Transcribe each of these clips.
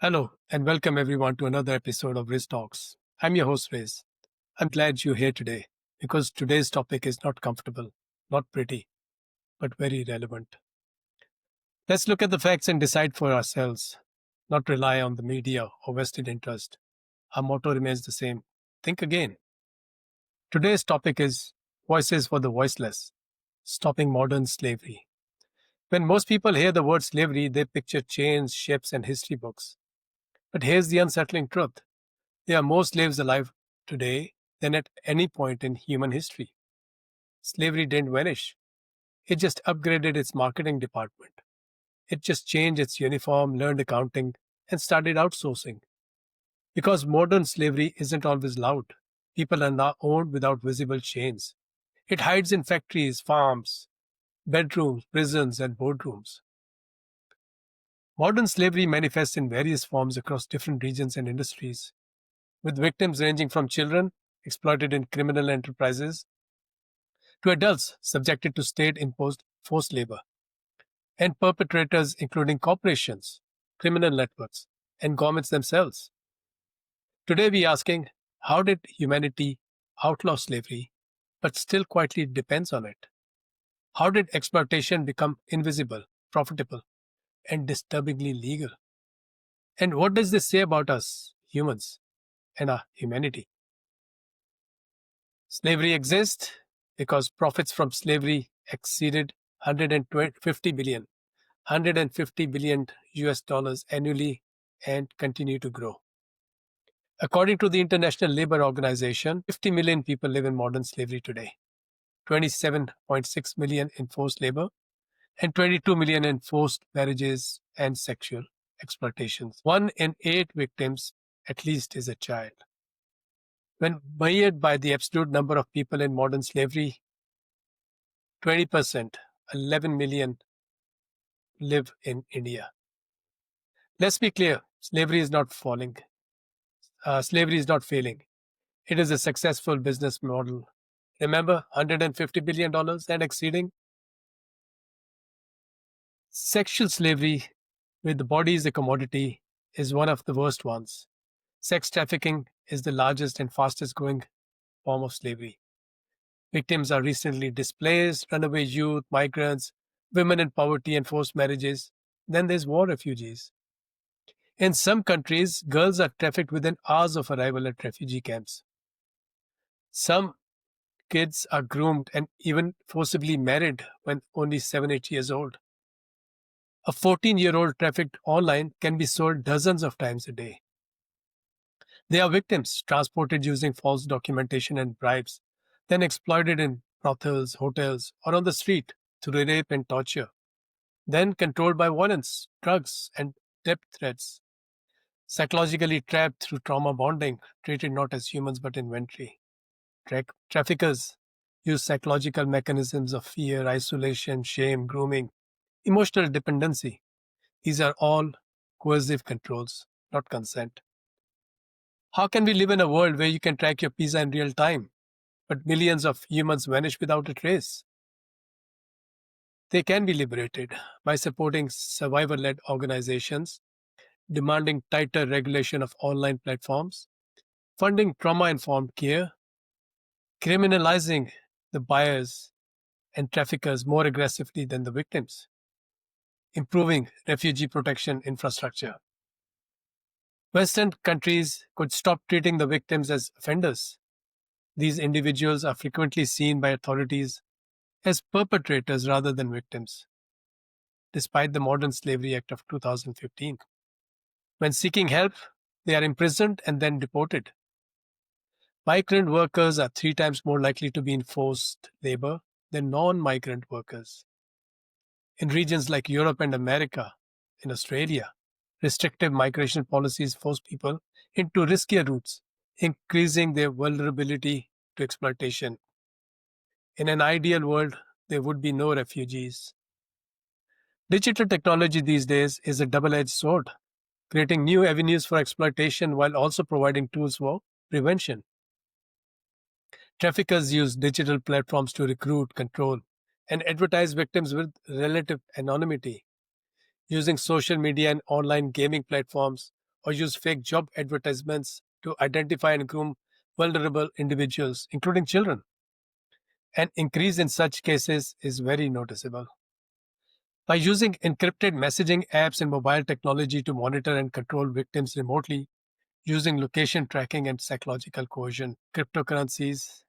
Hello, and welcome everyone to another episode of Riz Talks. I'm your host, Riz. I'm glad you're here today because today's topic is not comfortable, not pretty, but very relevant. Let's look at the facts and decide for ourselves, not rely on the media or vested interest. Our motto remains the same: think again. Today's topic is Voices for the Voiceless, Stopping Modern Slavery. When most people hear the word slavery, they picture chains, ships, and history books. But here's the unsettling truth: there are more slaves alive today than at any point in human history. Slavery didn't vanish, it just upgraded its marketing department. It just changed its uniform, learned accounting, and started outsourcing. Because modern slavery isn't always loud. People are now owned without visible chains. It hides in factories, farms, bedrooms, prisons, and boardrooms. Modern slavery manifests in various forms across different regions and industries, with victims ranging from children exploited in criminal enterprises to adults subjected to state imposed forced labor, and perpetrators including corporations, criminal networks, and governments themselves. Today we are asking, how did humanity outlaw slavery but still quietly depends on it? How did exploitation become invisible, profitable, and disturbingly legal? And what does this say about us, humans, and our humanity? Slavery exists because profits from slavery exceeded 150 billion, 150 billion US dollars annually and continue to grow. According to the International Labour Organization, 50 million people live in modern slavery today, 27.6 million in forced labor, and 22 million in forced marriages and sexual exploitations. 1 in 8 victims, at least, is a child. When measured by the absolute number of people in modern slavery, 20%, 11 million, live in India. Let's be clear, slavery is not failing. It is a successful business model. Remember, $150 billion and exceeding? Sexual slavery, with the body as a commodity, is one of the worst ones. Sex trafficking is the largest and fastest growing form of slavery. Victims are recently displaced, runaway youth, migrants, women in poverty and forced marriages. Then there's war refugees. In some countries, girls are trafficked within hours of arrival at refugee camps. Some kids are groomed and even forcibly married when only 7, 8 years old. A 14-year-old trafficked online can be sold dozens of times a day. They are victims transported using false documentation and bribes, then exploited in brothels, hotels, or on the street through rape and torture, then controlled by violence, drugs, and debt threats, psychologically trapped through trauma bonding, treated not as humans but inventory. Traffickers use psychological mechanisms of fear, isolation, shame, grooming, emotional dependency. These are all coercive controls, not consent. How can we live in a world where you can track your pizza in real time, but millions of humans vanish without a trace? They can be liberated by supporting survivor led organizations, demanding tighter regulation of online platforms, funding trauma informed care, criminalizing the buyers and traffickers more aggressively than the victims, improving refugee protection infrastructure. Western countries could stop treating the victims as offenders. These individuals are frequently seen by authorities as perpetrators rather than victims, despite the Modern Slavery Act of 2015. When seeking help, they are imprisoned and then deported. Migrant workers are 3 times more likely to be in forced labor than non migrant workers. In regions like Europe and America, in Australia, restrictive migration policies force people into riskier routes, increasing their vulnerability to exploitation. In an ideal world, there would be no refugees. Digital technology these days is a double edged sword, creating new avenues for exploitation while also providing tools for prevention. Traffickers use digital platforms to recruit, control, and advertise victims with relative anonymity. Using social media and online gaming platforms, or use fake job advertisements to identify and groom vulnerable individuals, including children. An increase in such cases is very noticeable. By using encrypted messaging apps and mobile technology to monitor and control victims remotely, using location tracking and psychological coercion, cryptocurrencies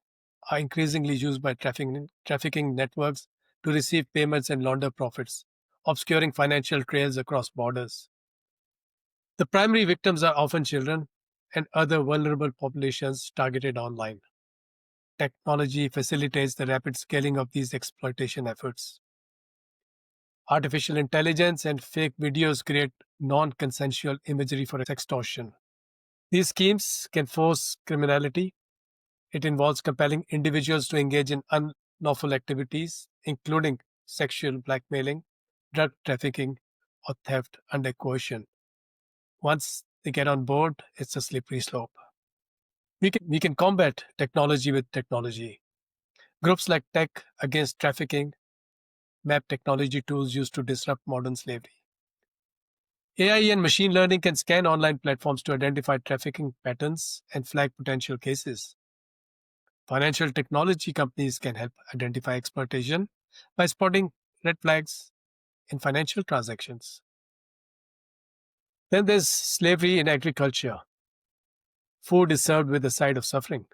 are increasingly used by trafficking networks to receive payments and launder profits, obscuring financial trails across borders. The primary victims are often children and other vulnerable populations targeted online. Technology facilitates the rapid scaling of these exploitation efforts. Artificial intelligence and fake videos create non consensual imagery for extortion. These schemes can force criminality. It involves compelling individuals to engage in unlawful activities, including sexual blackmailing, drug trafficking, or theft under coercion. Once they get on board, it's a slippery slope. We can combat technology with technology. Groups like Tech Against Trafficking map technology tools used to disrupt modern slavery. AI and machine learning can scan online platforms to identify trafficking patterns and flag potential cases. Financial technology companies can help identify exploitation by spotting red flags in financial transactions. Then there's slavery in agriculture. Food is served with a side of suffering.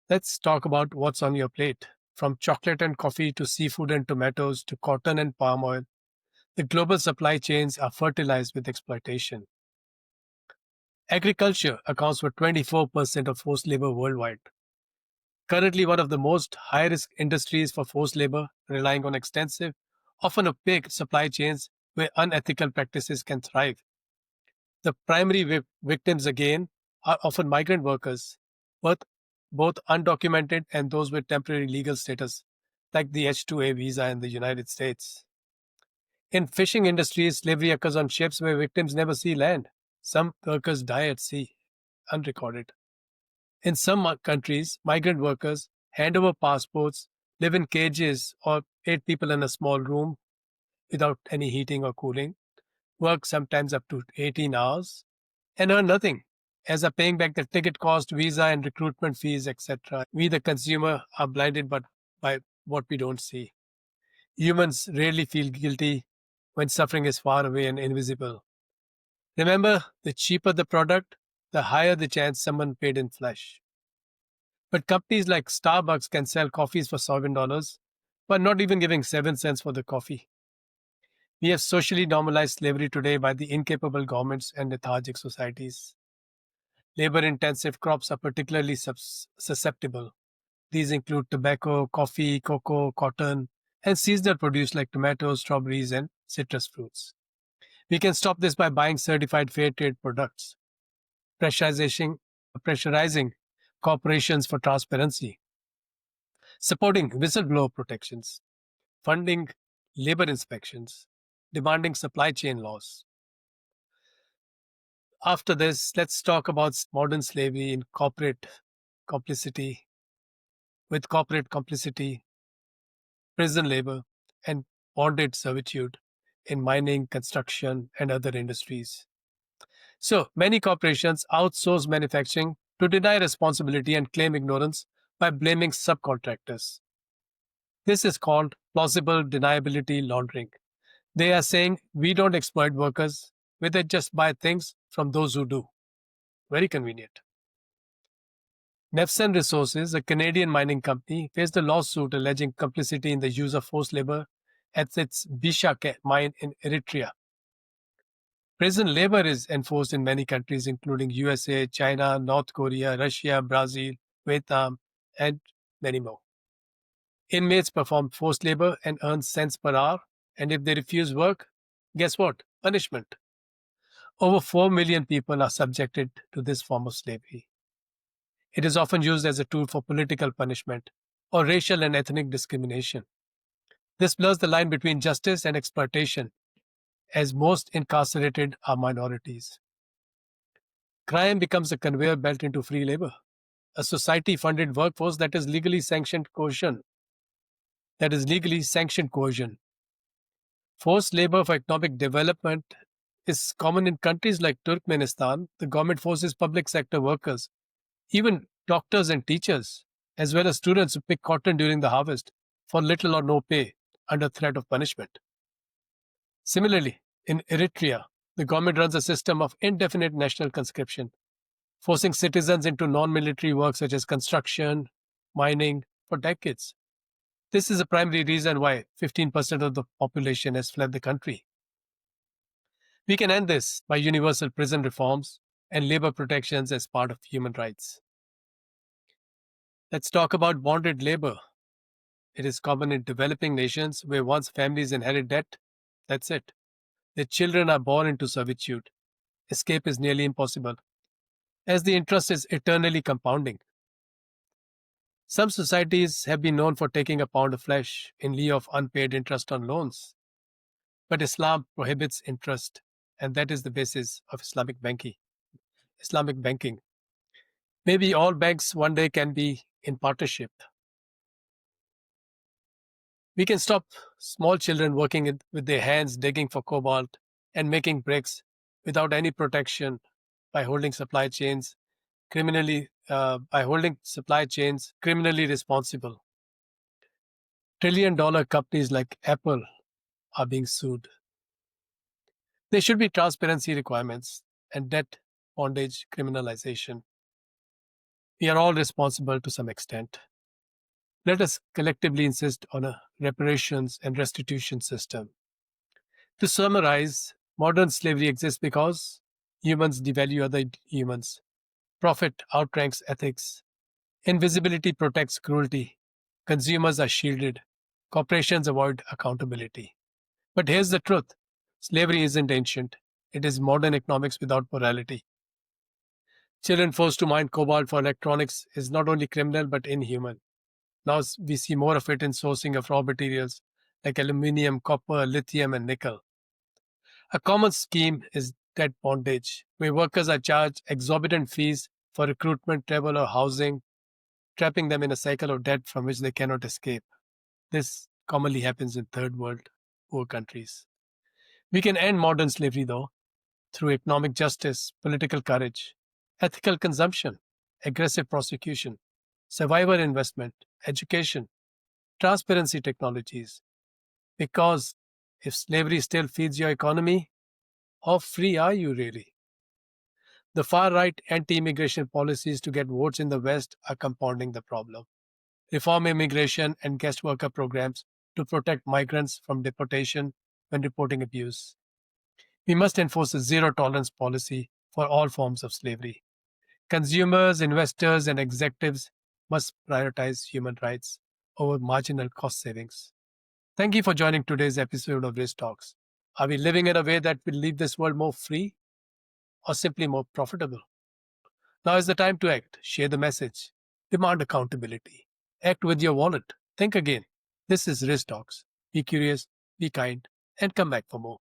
Let's talk about what's on your plate. From chocolate and coffee to seafood and tomatoes to cotton and palm oil, the global supply chains are fertilized with exploitation. Agriculture accounts for 24% of forced labor worldwide. Currently, one of the most high risk industries for forced labor, relying on extensive, often opaque supply chains where unethical practices can thrive. The primary victims, again, are often migrant workers, both, both undocumented and those with temporary legal status, like the H2A visa in the United States. In fishing industries, slavery occurs on ships where victims never see land. Some workers die at sea, unrecorded. In some countries, migrant workers hand over passports, live in cages, or 8 people in a small room without any heating or cooling, work sometimes up to 18 hours, and earn nothing, as are paying back the ticket cost, visa and recruitment fees, etc. We, the consumer, are blinded by what we don't see. Humans rarely feel guilty when suffering is far away and invisible. Remember, the cheaper the product, the higher the chance someone paid in flesh. But companies like Starbucks can sell coffees for $7, but not even giving 7 cents for the coffee. We have socially normalized slavery today by the incapable governments and lethargic societies. Labor intensive crops are particularly susceptible. These include tobacco, coffee, cocoa, cotton, and seasonal produce like tomatoes, strawberries, and citrus fruits. We can stop this by buying certified fair trade products, pressurizing, pressurizing corporations for transparency, supporting whistleblower protections, funding labor inspections, demanding supply chain laws. After this, let's talk about modern slavery in complicity, corporate complicity, prison labor, and bonded servitude in mining, construction, and other industries. So, many corporations outsource manufacturing to deny responsibility and claim ignorance by blaming subcontractors. This is called plausible deniability laundering. They are saying we don't exploit workers, we just buy things from those who do. Very convenient. Nefsen Resources, a Canadian mining company, faced a lawsuit alleging complicity in the use of forced labor at its Bisha mine in Eritrea. Prison labor is enforced in many countries, including USA, China, North Korea, Russia, Brazil, Vietnam, and many more. Inmates perform forced labor and earn cents per hour, and if they refuse work, guess what? Punishment. Over 4 million people are subjected to this form of slavery. It is often used as a tool for political punishment or racial and ethnic discrimination. This blurs the line between justice and exploitation, as most incarcerated are minorities. Crime becomes a conveyor belt into free labor, a society funded workforce that is legally sanctioned coercion. Forced labor for economic development is common in countries like Turkmenistan. The government forces public sector workers, even doctors and teachers, as well as students, to pick cotton during the harvest for little or no pay under threat of punishment. Similarly, in Eritrea, the government runs a system of indefinite national conscription, forcing citizens into non military work such as construction, mining for decades. This is a primary reason why 15% of the population has fled the country. We can end this by universal prison reforms and labor protections as part of human rights. Let's talk about bonded labor. It is common in developing nations where once families inherit debt, that's it. Their children are born into servitude. Escape is nearly impossible, as the interest is eternally compounding. Some societies have been known for taking a pound of flesh in lieu of unpaid interest on loans. But Islam prohibits interest, and that is the basis of Islamic banking. Maybe all banks one day can be in partnership. We can stop small children working with their hands digging for cobalt and making bricks without any protection by holding supply chains criminally responsible. Trillion-dollar companies like Apple are being sued. There should be transparency requirements and debt bondage criminalization. We are all responsible to some extent. Let us collectively insist on a reparations and restitution system. To summarize, modern slavery exists because humans devalue other humans, profit outranks ethics, invisibility protects cruelty, consumers are shielded, corporations avoid accountability. But here's the truth: slavery isn't ancient, it is modern economics without morality. Children forced to mine cobalt for electronics is not only criminal but inhuman. Now we see more of it in sourcing of raw materials like aluminium, copper, lithium, and nickel. A common scheme is debt bondage, where workers are charged exorbitant fees for recruitment, travel, or housing, trapping them in a cycle of debt from which they cannot escape. This commonly happens in third world poor countries. We can end modern slavery, though, through economic justice, political courage, ethical consumption, aggressive prosecution, survivor investment, education, transparency technologies. Because if slavery still feeds your economy, how free are you really? The far right anti immigration policies to get votes in the West are compounding the problem. Reform immigration and guest worker programs to protect migrants from deportation when reporting abuse. We must enforce a zero tolerance policy for all forms of slavery. Consumers, investors, and executives must prioritize human rights over marginal cost savings. Thank you for joining today's episode of Risk Talks. Are we living in a way that will leave this world more free or simply more profitable? Now is the time to act. Share the message. Demand accountability. Act with your wallet. Think again. This is Risk Talks. Be curious, be kind, and come back for more.